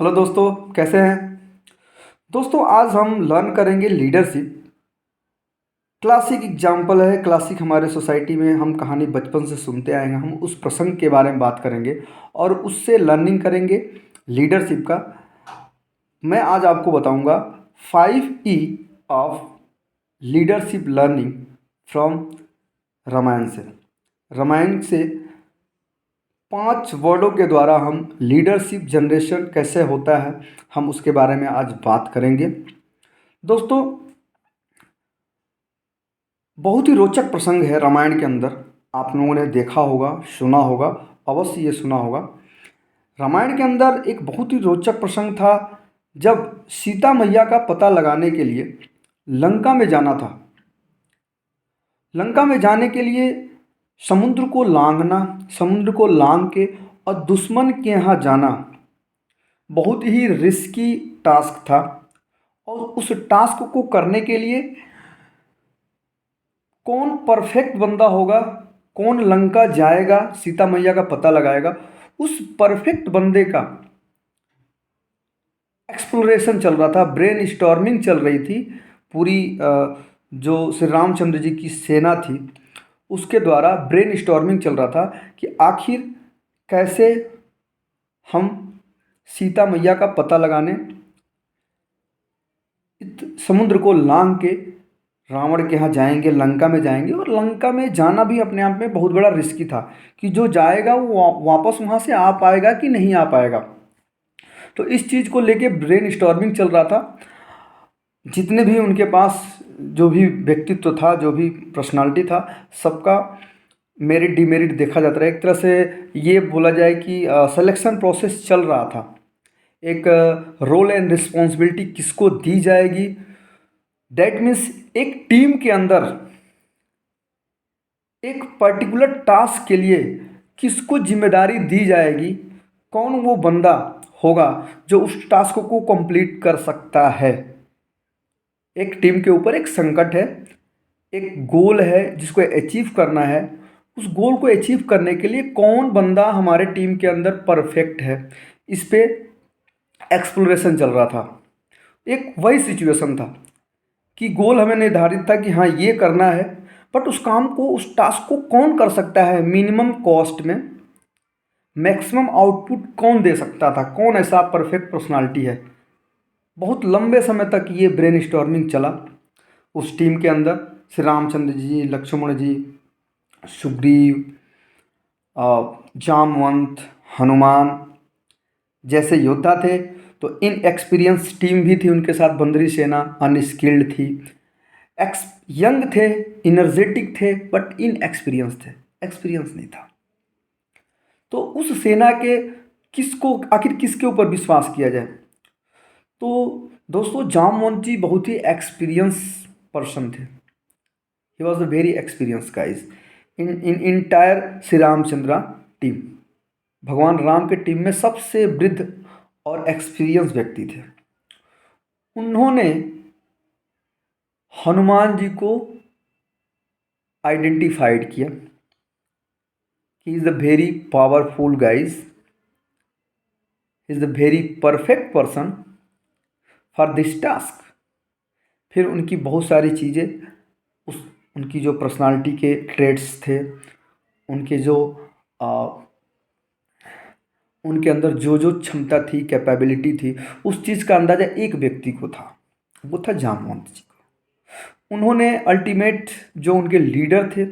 Hello दोस्तों, कैसे हैं। दोस्तों, आज हम लर्न करेंगे लीडरशिप। क्लासिक एग्जाम्पल है। क्लासिक हमारे सोसाइटी में हम कहानी बचपन से सुनते आए हैं। हम उस प्रसंग के बारे में बात करेंगे और उससे लर्निंग करेंगे लीडरशिप का। मैं आज आपको बताऊंगा 5 E of leadership learning from Ramayan से। रामायण से 5 वर्डों के द्वारा हम लीडरशिप जनरेशन कैसे होता है, हम उसके बारे में आज बात करेंगे। दोस्तों, बहुत ही रोचक प्रसंग है रामायण के अंदर। आप लोगों ने देखा होगा, सुना होगा, अवश्य ये सुना होगा। रामायण के अंदर एक बहुत ही रोचक प्रसंग था जब सीता मैया का पता लगाने के लिए लंका में जाना था। लंका में जाने के लिए समुद्र को लांघना, समुद्र को लांघ के और दुश्मन के यहाँ जाना बहुत ही रिस्की टास्क था। और उस टास्क को करने के लिए कौन परफेक्ट बंदा होगा, कौन लंका जाएगा, सीता मैया का पता लगाएगा, उस परफेक्ट बंदे का एक्सप्लोरेशन चल रहा था, ब्रेन स्टॉर्मिंग चल रही थी। पूरी जो श्री रामचंद्र जी की सेना थी उसके द्वारा ब्रेन स्टॉर्मिंग चल रहा था कि आखिर कैसे हम सीता मैया का पता लगाने समुद्र को लांघ के रावण के यहाँ जाएंगे, लंका में जाएंगे। और लंका में जाना भी अपने आप में बहुत बड़ा रिस्की था कि जो जाएगा वो वापस वहाँ से आ पाएगा कि नहीं आ पाएगा। तो इस चीज़ को लेके ब्रेन स्टॉर्मिंग चल रहा था। जितने भी उनके पास जो भी व्यक्तित्व था, जो भी पर्सनालिटी था, सबका मेरिट डिमेरिट देखा जाता रहा। एक तरह से ये बोला जाए कि सिलेक्शन प्रोसेस चल रहा था। एक रोल एंड रिस्पॉन्सिबिलिटी किसको दी जाएगी, दैट मीन्स एक टीम के अंदर एक पर्टिकुलर टास्क के लिए किसको जिम्मेदारी दी जाएगी, कौन वो बंदा होगा जो उस टास्क को कंप्लीट कर सकता है। एक टीम के ऊपर एक संकट है, एक गोल है जिसको अचीव करना है। उस गोल को अचीव करने के लिए कौन बंदा हमारे टीम के अंदर परफेक्ट है, इस पे एक्सप्लोरेशन चल रहा था। एक वही सिचुएशन था कि गोल हमें निर्धारित था कि हाँ ये करना है, बट उस काम को, उस टास्क को कौन कर सकता है, मिनिमम कॉस्ट में मैक्सिमम आउटपुट कौन दे सकता था, कौन ऐसा परफेक्ट पर्सनालिटी है। बहुत लंबे समय तक ये ब्रेन स्टॉर्मिंग चला उस टीम के अंदर। श्री रामचंद्र जी, लक्ष्मण जी, सुग्रीव, जामवंत, हनुमान जैसे योद्धा थे। तो इन एक्सपीरियंस टीम भी थी उनके साथ, बंदरी सेना अनस्किल्ड थी। यंग थे, इनर्जेटिक थे, बट इन एक्सपीरियंस थे, एक्सपीरियंस नहीं था। तो उस सेना के किसको, आखिर किसके ऊपर विश्वास किया जाए। तो दोस्तों, जामवंत जी बहुत ही एक्सपीरियंस पर्सन थे। He was a very experience guys in entire Shri Ramchandra team. भगवान राम के टीम में सबसे वृद्ध और एक्सपीरियंस व्यक्ति थे। उन्होंने हनुमान जी को आइडेंटिफाइड किया। He is the very powerful guys, is the very perfect person for this task. फिर उनकी बहुत सारी चीज़ें, उस उनकी जो पर्सनालिटी के ट्रेड्स थे, उनके जो उनके अंदर जो जो क्षमता थी, कैपेबिलिटी थी, उस चीज़ का अंदाज़ा एक व्यक्ति को था, वो था जामवंत जी को। उन्होंने अल्टीमेट जो उनके लीडर थे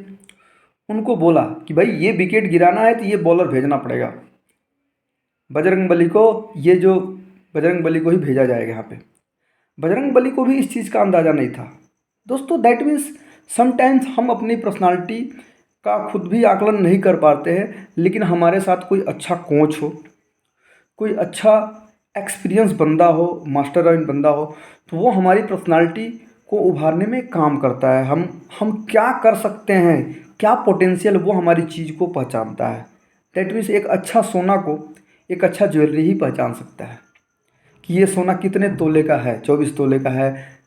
उनको बोला कि भाई ये विकेट गिराना है तो ये बॉलर भेजना पड़ेगा, बजरंगबली को, ये जो बजरंगबली को ही भेजा जाएगा यहाँ पे। बजरंगबली को भी इस चीज़ का अंदाज़ा नहीं था। दोस्तों, दैट मीन्स समटाइम्स हम अपनी पर्सनालिटी का खुद भी आकलन नहीं कर पाते हैं, लेकिन हमारे साथ कोई अच्छा कोच हो, कोई अच्छा एक्सपीरियंस बंदा हो, मास्टर माइंड बंदा हो, तो वो हमारी पर्सनालिटी को उभारने में काम करता है। हम क्या कर सकते हैं, क्या पोटेंशियल, वो हमारी चीज़ को पहचानता है। दैट मीन्स एक अच्छा सोना को एक अच्छा ज्वेलरी ही पहचान सकता है कि ये सोना कितने तोले का है, 24 तोले का है,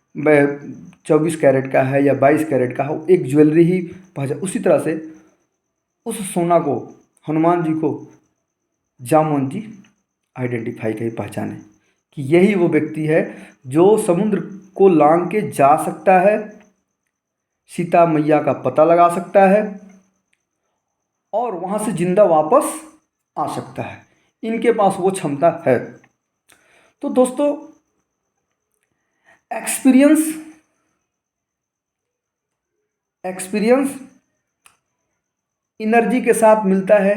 24 कैरेट का है या 22 कैरेट का हो, एक ज्वेलरी ही पहचान। उसी तरह से उस सोना को, हनुमान जी को जामवंत जी आइडेंटिफाई करी, पहचाने। कि यही वो व्यक्ति है जो समुद्र को लांघ के जा सकता है, सीता मैया का पता लगा सकता है और वहाँ से जिंदा वापस आ सकता है। इनके पास वो क्षमता है। तो दोस्तों, एक्सपीरियंस एनर्जी के साथ मिलता है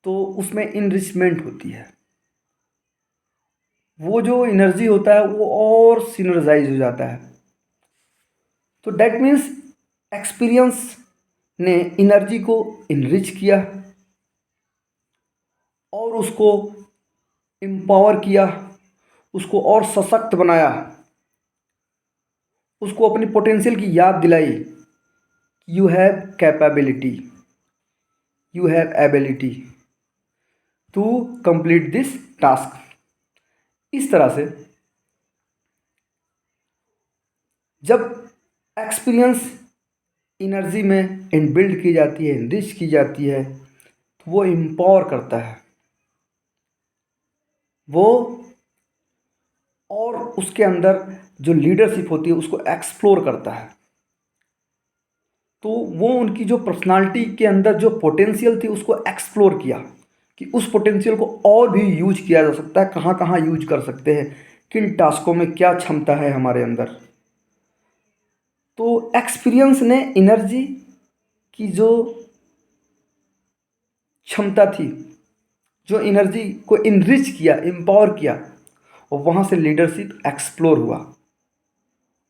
तो उसमें इनरिचमेंट होती है। वो जो एनर्जी होता है वो और सिनर्जाइज हो जाता है। तो डैट मीन्स एक्सपीरियंस ने एनर्जी को इनरिच किया और उसको एम्पावर किया, उसको और सशक्त बनाया, उसको अपनी पोटेंशियल की याद दिलाई। You have capability, you have ability to complete this task. इस तरह से जब एक्सपीरियंस एनर्जी में इनबिल्ड की जाती है, इनरिच की जाती है, तो वो एम्पावर करता है, वो और उसके अंदर जो लीडरशिप होती है उसको एक्सप्लोर करता है। तो वो उनकी जो पर्सनालिटी के अंदर जो पोटेंशियल थी उसको एक्सप्लोर किया कि उस पोटेंशियल को और भी यूज किया जा सकता है, कहाँ कहाँ यूज कर सकते हैं, किन टास्कों में क्या क्षमता है हमारे अंदर। तो एक्सपीरियंस ने एनर्जी की जो क्षमता थी, जो एनर्जी को इनरिच किया, एम्पावर किया, और वहाँ से लीडरशिप एक्सप्लोर हुआ।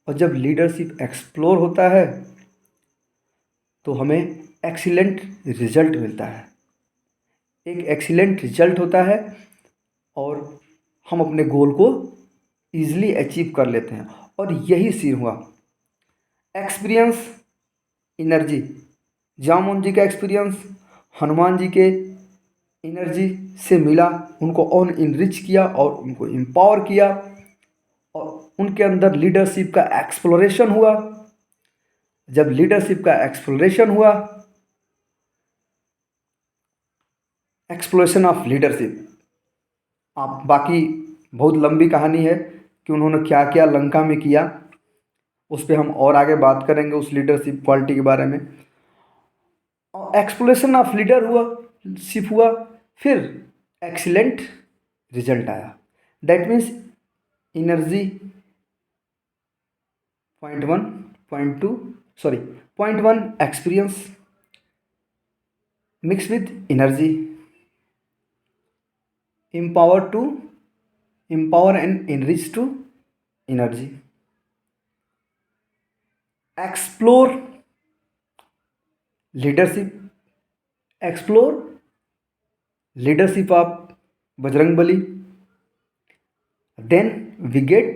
और जब लीडरशिप एक्सप्लोर होता है तो हमें एक्सीलेंट रिजल्ट मिलता है, एक एक्सीलेंट रिजल्ट होता है और हम अपने गोल को ईजिली अचीव कर लेते हैं। और यही सीन हुआ। एक्सपीरियंस एनर्जी, जामुन जी का एक्सपीरियंस हनुमान जी के एनर्जी से मिला, उनको ऑन इनरिच किया और उनको एम्पावर किया और उनके अंदर लीडरशिप का एक्सप्लोरेशन हुआ। जब लीडरशिप का एक्सप्लोरेशन हुआ, एक्सप्लोरेशन ऑफ लीडरशिप, आप बाकी बहुत लंबी कहानी है कि उन्होंने क्या क्या लंका में किया, उस पर हम और आगे बात करेंगे उस लीडरशिप क्वालिटी के बारे में। और एक्सप्लोरेशन ऑफ लीडर हुआ, शिप हुआ, फिर एक्सीलेंट रिजल्ट आया। That means energy point one, point one experience mix with energy, empower and enrich to energy, explore leadership of Bajrangbali, then we get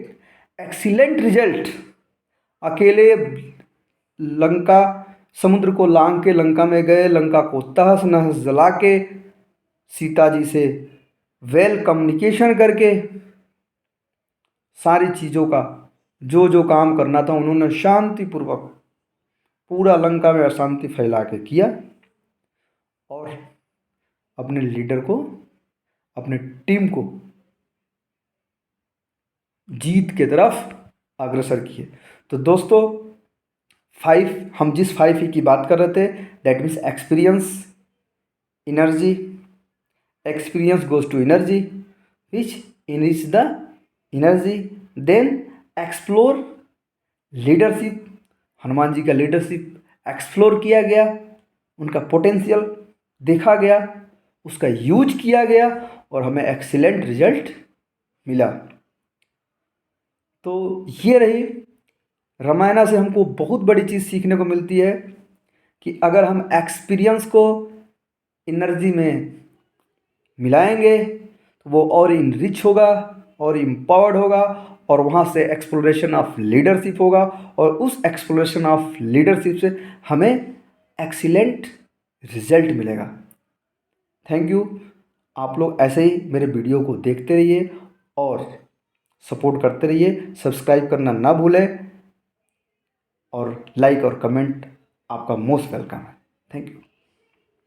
excellent result। अकेले लंका, समुद्र को लांघ के लंका में गए, लंका को तहस नहस जला के, सीता जी से वेल कम्युनिकेशन करके, सारी चीज़ों का जो जो काम करना था उन्होंने शांतिपूर्वक पूरा लंका में अशांति फैला के किया और अपने लीडर को, अपने टीम को जीत के तरफ अग्रसर किए। तो दोस्तों, हम जिस 5 की बात कर रहे थे, that means experience energy, experience goes to energy which enrich the energy, then explore leadership, Hanuman ji का लीडरशिप एक्सप्लोर किया गया, उनका पोटेंशियल देखा गया, उसका यूज किया गया और हमें एक्सीलेंट रिजल्ट मिला। तो ये रही रामायण से हमको बहुत बड़ी चीज़ सीखने को मिलती है कि अगर हम एक्सपीरियंस को एनर्जी में मिलाएंगे तो वो और इनरिच होगा और एम्पावर्ड होगा और वहाँ से एक्सप्लोरेशन ऑफ लीडरशिप होगा और उस एक्सप्लोरेशन ऑफ लीडरशिप से हमें एक्सीलेंट रिजल्ट मिलेगा। Thank you. आप लोग ऐसे ही मेरे वीडियो को देखते रहिए और सपोर्ट करते रहिए, सब्सक्राइब करना ना भूलें और लाइक और कमेंट आपका मोस्ट वेलकम है। Thank you.